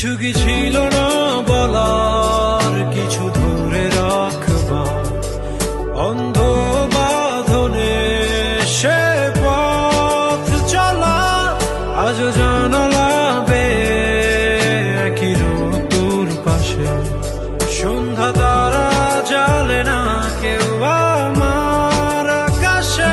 কিছু কি ছিল না বলার, কিছু ধরে রাখবার অন্ধ বাঁধনে সে পথ চলা। আজও জানালা বেয়ে একই ঋতুর পাশে সন্ধ্যা তারা জ্বালে না কেউ আমার আকাশে।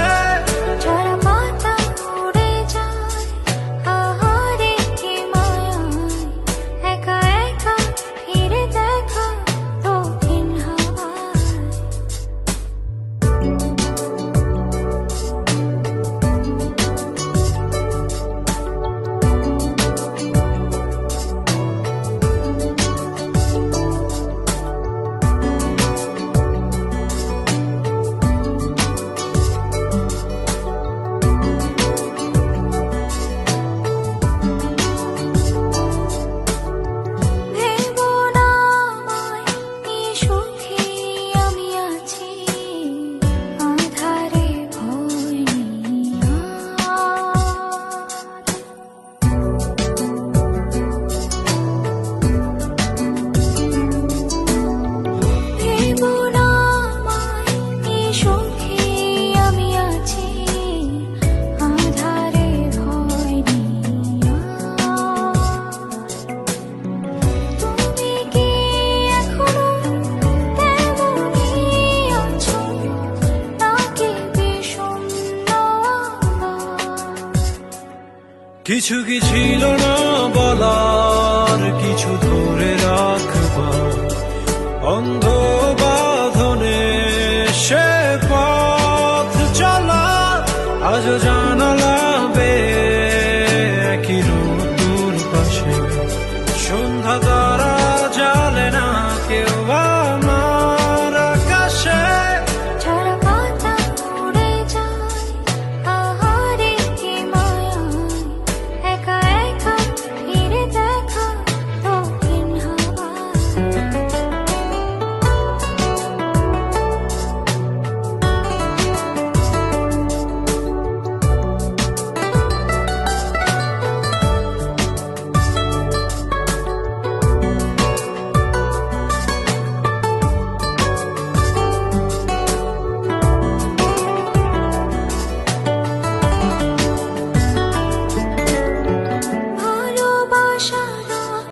কিছু কি ছিল না বলার, কিছু ধরে রাখবার অন্ধ বাঁধনে সে পথ চলা। আজও